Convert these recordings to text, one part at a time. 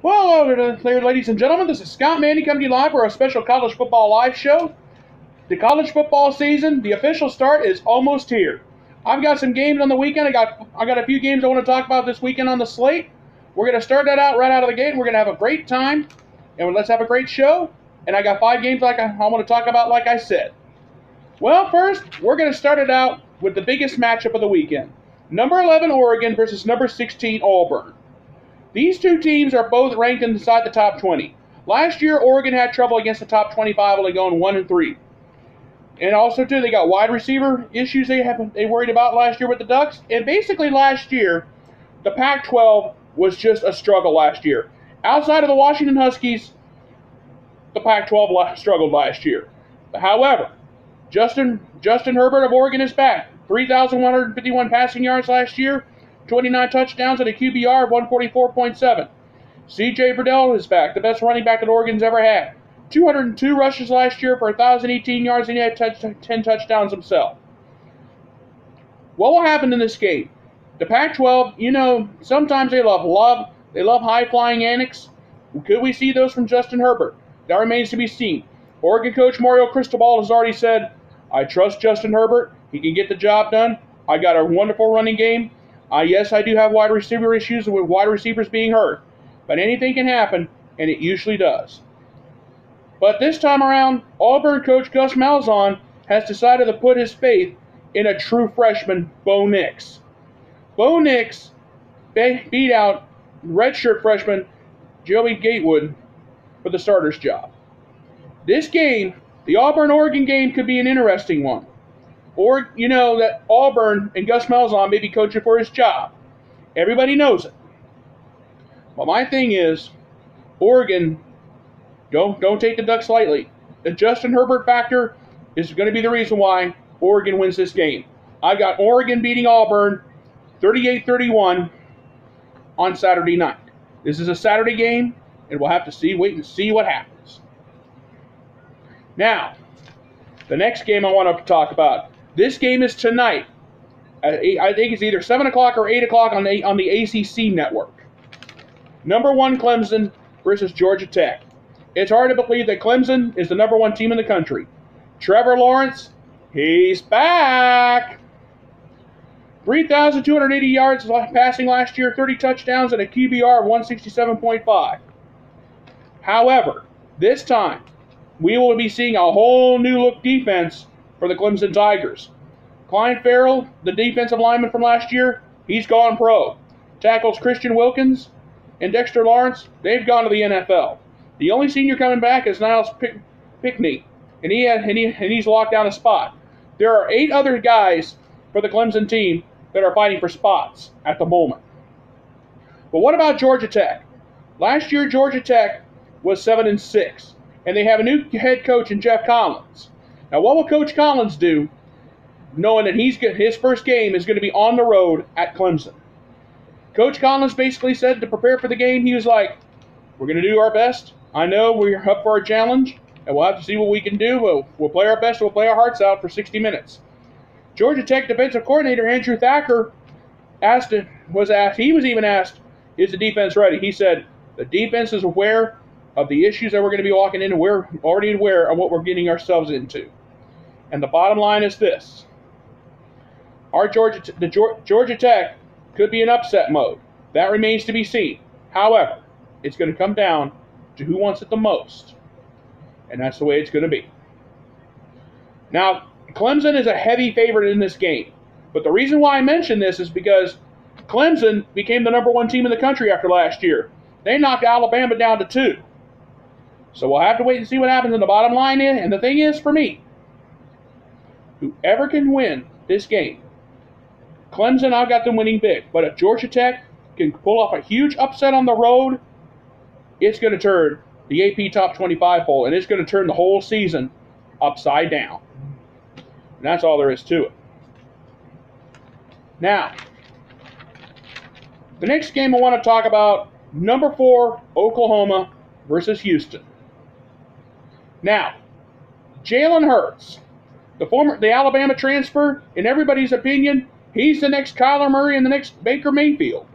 Well, hello there, ladies and gentlemen. This is Scott Manny coming to you live for a special college football live show. The college football season, the official start is almost here. I've got some games on the weekend. I got a few games I want to talk about this weekend on the slate. We're going to start that out right out of the gate. We're going to have a great time, and let's have a great show. And I got 5 games I want to talk about, like I said. Well, first, we're going to start it out with the biggest matchup of the weekend. Number 11 Oregon versus number 16 Auburn. These two teams are both ranked inside the top 20. Last year, Oregon had trouble against the top 25, only going 1-3. And also, too, they got wide receiver issues they worried about last year with the Ducks. And basically, last year, the Pac-12 was just a struggle last year. Outside of the Washington Huskies, the Pac-12 struggled last year. However, Justin Herbert of Oregon is back. 3,151 passing yards last year, 29 touchdowns, and a QBR of 144.7. C.J. Verdell is back, the best running back that Oregon's ever had. 202 rushes last year for 1,018 yards, and he had 10 touchdowns himself. What will happen in this game? The Pac-12, sometimes they love high-flying antics. Could we see those from Justin Herbert? That remains to be seen. Oregon coach Mario Cristobal has already said, I trust Justin Herbert. He can get the job done. I got a wonderful running game. Yes, I do have wide receiver issues with wide receivers being hurt. But anything can happen, and it usually does. But this time around, Auburn coach Gus Malzahn has decided to put his faith in a true freshman, Bo Nix. Bo Nix beat out redshirt freshman Joey Gatewood for the starter's job. This game, the Auburn-Oregon game, could be an interesting one. Or, that Auburn and Gus Malzahn may be coaching for his job. Everybody knows it. But my thing is, Oregon, don't take the Ducks lightly. The Justin Herbert factor is going to be the reason why Oregon wins this game. I've got Oregon beating Auburn 38-31 on Saturday night. This is a Saturday game, and we'll have to wait and see what happens. Now, the next game I want to talk about. This game is tonight. I think it's either 7 o'clock or 8 o'clock on the ACC network. Number 1 Clemson versus Georgia Tech. It's hard to believe that Clemson is the number 1 team in the country. Trevor Lawrence, he's back. 3,280 yards passing last year, 30 touchdowns, and a QBR of 167.5. However, this time, we will be seeing a whole new look defense for the Clemson Tigers. Clyde Farrell, the defensive lineman from last year, he's gone pro. Tackles Christian Wilkins and Dexter Lawrence, they've gone to the NFL. The only senior coming back is Niles Pickney, and he's locked down a spot. There are 8 other guys for the Clemson team that are fighting for spots at the moment. But what about Georgia Tech? Last year, Georgia Tech was 7-6. And they have a new head coach in Jeff Collins. Now, what will Coach Collins do, knowing that his first game is going to be on the road at Clemson? Coach Collins basically said to prepare for the game, he was like, we're going to do our best. I know we're up for a challenge, and we'll have to see what we can do. We'll play our best. We'll play our hearts out for 60 minutes. Georgia Tech defensive coordinator Andrew Thacker he was even asked, is the defense ready? He said, the defense is aware of the issues that we're going to be walking into. We're already aware of what we're getting ourselves into. And the bottom line is this. Georgia Tech could be in upset mode. That remains to be seen. However, it's going to come down to who wants it the most. And that's the way it's going to be. Now, Clemson is a heavy favorite in this game. But the reason why I mention this is because Clemson became the number 1 team in the country after last year. They knocked Alabama down to 2. So we'll have to wait and see what happens. And the bottom line is, and the thing is for me, whoever can win this game, Clemson, I've got them winning big. But if Georgia Tech can pull off a huge upset on the road, it's going to turn the AP Top 25 poll, and it's going to turn the whole season upside down. And that's all there is to it. Now, the next game I want to talk about, number 4, Oklahoma versus Houston. Now, Jalen Hurts, the Alabama transfer, in everybody's opinion, he's the next Kyler Murray and the next Baker Mayfield.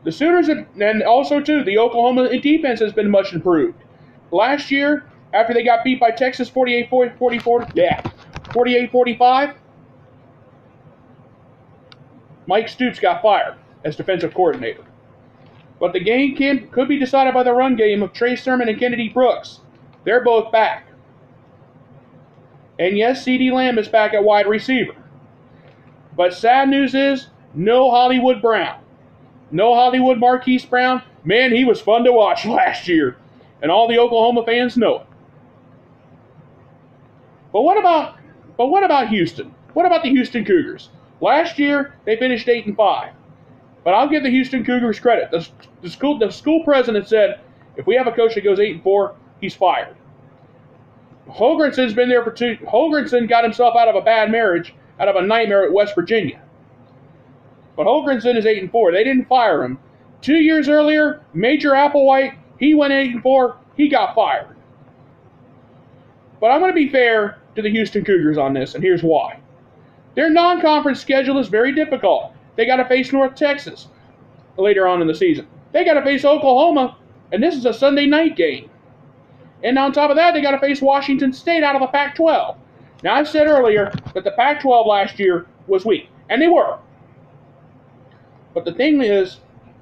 The Sooners, and also too, the Oklahoma defense has been much improved. Last year, after they got beat by Texas 48-45, Mike Stoops got fired as defensive coordinator. But the game could be decided by the run game of Trey Sermon and Kennedy Brooks. They're both back. And yes, CeeDee Lamb is back at wide receiver. But sad news is, no Hollywood Brown. No Hollywood Marquise Brown. Man, he was fun to watch last year. And all the Oklahoma fans know it. But what about Houston? What about the Houston Cougars? Last year, they finished 8-5. But I'll give the Houston Cougars credit. The school president said, if we have a coach that goes 8-4, he's fired. Holgrensen's been there for two. Holgrensen got himself out of a bad marriage, out of a nightmare at West Virginia. But Holgrensen is 8-4. They didn't fire him. 2 years earlier, Major Applewhite, he went 8-4. He got fired. But I'm going to be fair to the Houston Cougars on this, and here's why. Their non-conference schedule is very difficult. They got to face North Texas later on in the season. They got to face Oklahoma, and this is a Sunday night game. And on top of that, they got to face Washington State out of the Pac-12. Now, I've said earlier that the Pac-12 last year was weak, and they were. But the thing is,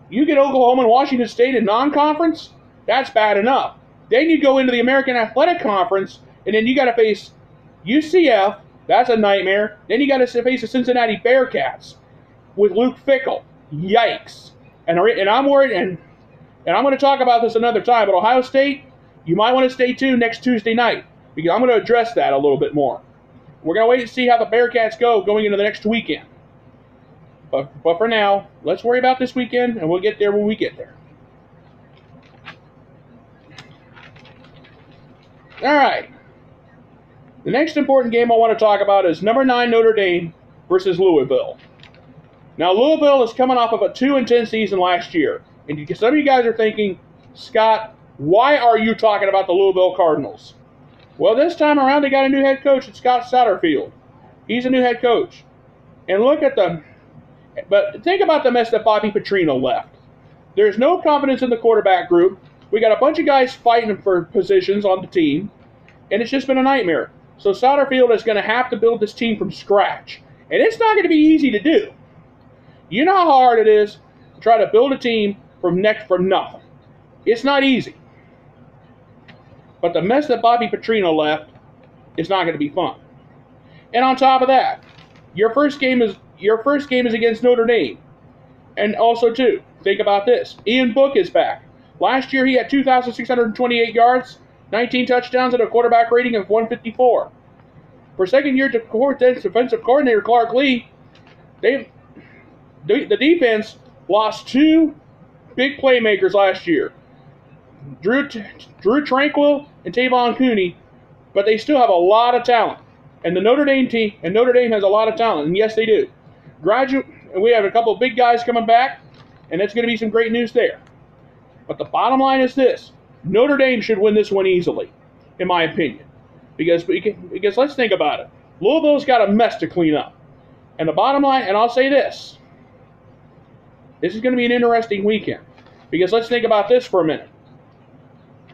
you get Oklahoma and Washington State in non-conference, that's bad enough. Then you go into the American Athletic Conference, and then you got to face UCF. That's a nightmare. Then you got to face the Cincinnati Bearcats with Luke Fickell. Yikes. And I'm worried, and I'm going to talk about this another time, but Ohio State, you might want to stay tuned next Tuesday night, because I'm going to address that a little bit more. We're going to wait and see how the Bearcats go going into the next weekend. But for now, let's worry about this weekend, and we'll get there when we get there. All right. The next important game I want to talk about is number 9 Notre Dame versus Louisville. Now, Louisville is coming off of a 2-10 season last year. And some of you guys are thinking, Scott, why are you talking about the Louisville Cardinals? Well, this time around, they got a new head coach, it's Scott Satterfield. He's a new head coach. And look at them. But think about the mess that Bobby Petrino left. There's no confidence in the quarterback group. We got a bunch of guys fighting for positions on the team. And it's just been a nightmare. So Satterfield is going to have to build this team from scratch. And it's not going to be easy to do. You know how hard it is to try to build a team from nothing. It's not easy. But the mess that Bobby Petrino left is not going to be fun. And on top of that, your first game is against Notre Dame. And also, too, think about this. Ian Book is back. Last year, he had 2,628 yards, 19 touchdowns, and a quarterback rating of 154. For second-year defensive coordinator Clark Lee, the defense lost 2 big playmakers last year. Drew Tranquill and Tavon Cooney, but they still have a lot of talent. And the Notre Dame team, and Notre Dame has a lot of talent, and yes, they do. And we have a couple of big guys coming back, and it's going to be some great news there. But the bottom line is this. Notre Dame should win this one easily, in my opinion. Because let's think about it. Louisville's got a mess to clean up. And the bottom line, and I'll say this. This is going to be an interesting weekend. Because let's think about this for a minute.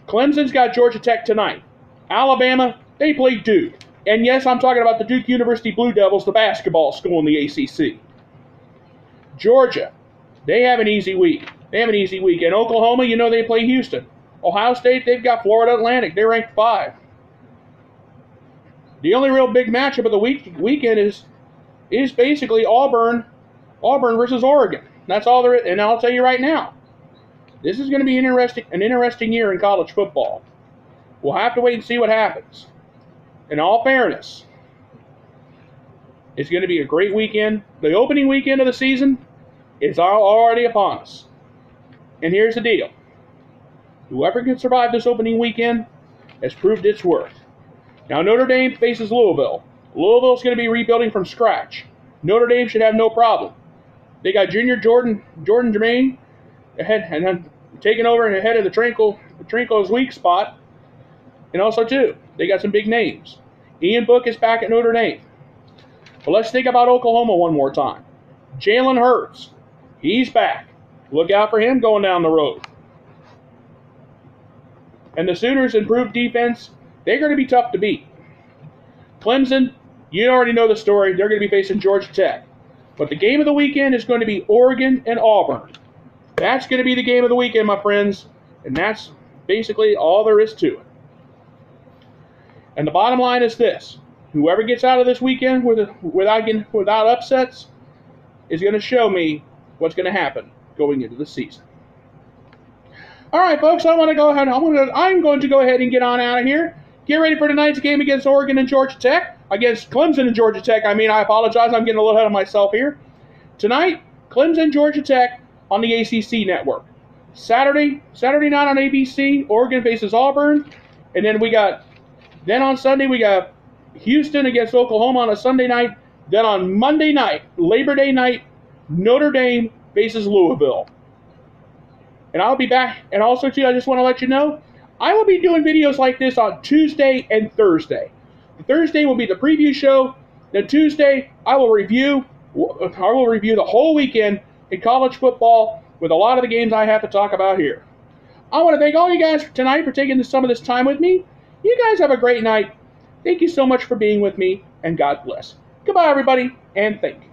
Clemson's got Georgia Tech tonight. Alabama, they play Duke. And yes, I'm talking about the Duke University Blue Devils, the basketball school in the ACC. Georgia, they have an easy week. And Oklahoma, you know they play Houston. Ohio State, they've got Florida Atlantic. They're ranked 5. The only real big matchup of the weekend is basically Auburn versus Oregon. That's all there is. And I'll tell you right now, this is going to be an interesting year in college football. We'll have to wait and see what happens. In all fairness, it's going to be a great weekend. The opening weekend of the season is already upon us. And here's the deal. Whoever can survive this opening weekend has proved its worth. Now, Notre Dame faces Louisville. Louisville's going to be rebuilding from scratch. Notre Dame should have no problem. They got junior Jordan Jermaine ahead, and then taking over and ahead of the Tranquill's weak spot. And also, too, they got some big names. Ian Book is back at Notre Dame. But let's think about Oklahoma one more time. Jalen Hurts, he's back. Look out for him going down the road. And the Sooners' improved defense, they're going to be tough to beat. Clemson, you already know the story. They're going to be facing Georgia Tech. But the game of the weekend is going to be Oregon and Auburn. That's going to be the game of the weekend, my friends. And that's basically all there is to it. And the bottom line is this. Whoever gets out of this weekend without upsets is going to show me what's going to happen going into the season. All right, folks, I'm going to go ahead and get on out of here. Get ready for tonight's game against Oregon and Georgia Tech. Against Clemson and Georgia Tech. I apologize. I'm getting a little ahead of myself here. Tonight, Clemson, Georgia Tech on the ACC network. Saturday night on ABC, Oregon faces Auburn. And then on Sunday, we got Houston against Oklahoma on a Sunday night. Then on Monday night, Labor Day night, Notre Dame faces Louisville. And I'll be back. And also, too, I just want to let you know, I will be doing videos like this on Tuesday and Thursday. Thursday will be the preview show. Then Tuesday, I will review the whole weekend in college football with a lot of the games I have to talk about here. I want to thank all you guys tonight for taking some of this time with me. You guys have a great night. Thank you so much for being with me, and God bless. Goodbye, everybody, and think.